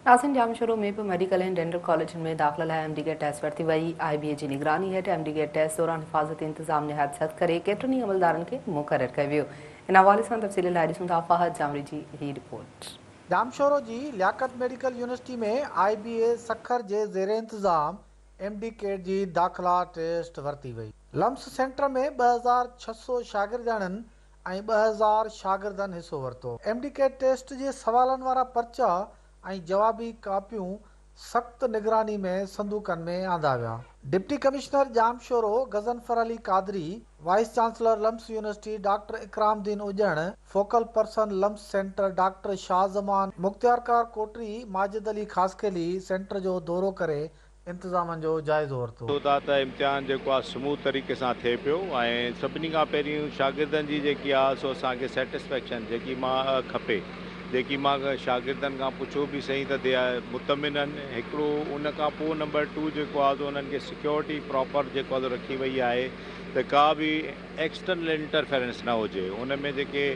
नाज़रीन, जामशोरो में भी मेडिकल एंड डेंटल कॉलेज में दाख़िला है एमडी गेट टेस्ट वरती वई। IBA जी निगरानी हेठि एमडी गेट टेस्ट दौरान हिफ़ाज़ती इंतज़ाम निहायत सख़्त करे केतिरनि अमलदारनि खे मुक़ररु कयो वियो। इन हवाले सां तफ़सील लाइ ॾिसूं था फ़हद जामरी जी ही रिपोर्ट। जामशोरो जी लियाकत मेडिकल यूनिवर्सिटी में IBA सखर जे ज़ेर इंतज़ाम MD केट जी दाख़िला टेस्ट वरती वई। लम्स सेंटर में 2600 शागिर्दनि ऐं 2000 शागिर्दनि हिसो वरितो। MD केट टेस्ट जे सवालनि वारा पर्चा ऐं जवाबी कापियूं सख़्त निगरानी में संदूकनि में आंदा विया। Deputy commissioner Jamshoro Ghazanfar Ali Qadri, vice chancellor LUMS university doctor Ikramuddin Ujan, focal person LUMS centre doctor Shahzaman, मुख्तियारकार कोटरी माजिद अली खासकेली सेंटर जो दौरो करे इंतज़ामनि जो जाइज़ो वरितो। त इम्तिहान जेको आहे स्मूथ तरीक़े सां थिए पियो ऐं सभिनी खां पहिरियों शागिर्दनि जी जेकी आहे सो असांखे सेटिस्फेक्शन जेकी मां खपे, जेकी मां शागिर्दनि खां पुछो बि सही त दे आहे मुतमिन आहिनि। हिकिड़ो उन खां पोइ नंबर 2 जेको आहे त उन्हनि खे सिक्योरिटी प्रॉपर जेको आहे रखी वई आहे त का बि एक्सटर्नल इंटरफेरेंस न हुजे। उन में जेके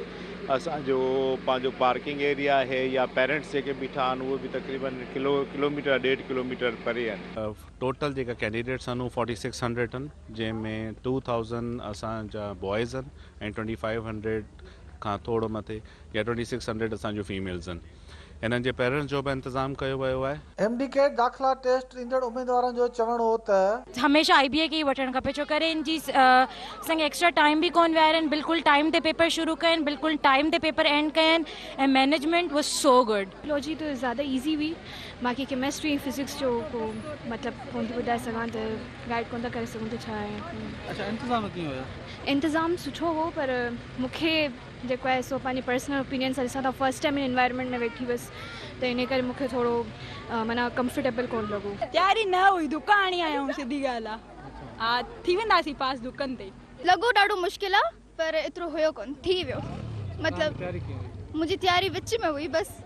असांजो पंहिंजो पार्किंग एरिया आहे या पेरेंट्स जेके बीठा आहिनि उहे बि तक़रीबन किलोमीटर 1.5 किलोमीटर परे आहिनि। टोटल जेका कैंडिडेट्स आहिनि उहे 4600 आहिनि, जंहिंमें 2000 असांजा बॉइज़ आहिनि ऐं 2500 खां थोरो मथे या 2600 असांजो फीमेल्स आहिनि। हिननि जे पेरेंट्स जो बि इंतज़ाम कयो वियो आहे। MD केट दाख़िला टेस्ट ॾींदड़ उमेदवारनि जो चवणो हो त हमेशा IBA के ही वठणु खपे, छो करे इन जी असांखे एक्स्ट्रा टाइम बि कोन विहारनि, बिल्कुलु टाइम ते पेपर शुरू कयनि, बिल्कुलु टाइम ते पेपर एंड कयनि ऐं management was so good. Biology तो ज़्यादा इजी हुई, बाक़ी केमिस्ट्री फिजिक्स जो को मतिलबु कोन थी ॿुधाए सघां त गाइड कोन था करे सघूं त छा आहे। अच्छा, इंतज़ाम कीअं हुयो? इंतज़ाम सुठो हो, पर मूंखे जेको आहे सो पंहिंजी पर्सनल ओपिनियन सां ॾिसां त फर्स्ट टाइम इन एनवायरनमेंट में वेठी हुअसि त इन करे मूंखे थोरो माना कंफर्टेबल कोन लॻो। तयारी न हुई, दुका हणी आया आहियूं, सिधी ॻाल्हि आहे। हा, थी वेंदासीं पास दुकनि ते। लॻो ॾाढो मुश्किल आहे, पर एतिरो हुयो कोन, थी वियो। मतिलबु मुंहिंजी तयारी विच में हुई बसि,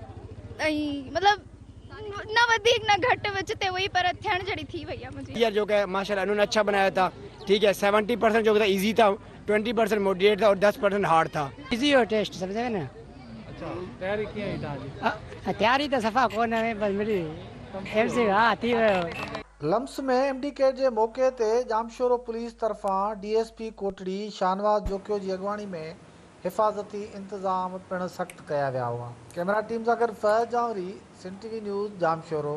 ऐं मतिलबु न वधीक न घटि विच ते हुई, पर थियण जहिड़ी थी वई आहे मुंहिंजी। ईयर जो है माशाल्लाह उन्होंने अच्छा बनाया था, ठीक है। 70% जो था इजी था, 20% मॉडरेट था और 10% हार्ड था। इजी हो टेस्ट, समझे ना। अच्छा, तयारी कीअं हुई तव्हांजी? तयारी तो सफ़ा कोन है, बस मिली MC हाँ थी वियो। लम्स में MD केट जे मौक़े ते जामशोरो पुलिस तरफ़ां DSP कोटड़ी शाहनवाज़ जोकियो जी अॻवानी में हिफ़ाज़ती इंतज़ाम पिणु सख़्त कया विया हुआ। कैमरा टीम सां गॾु फहद जामरी, सिंध TV न्यूज़, जामशोरो।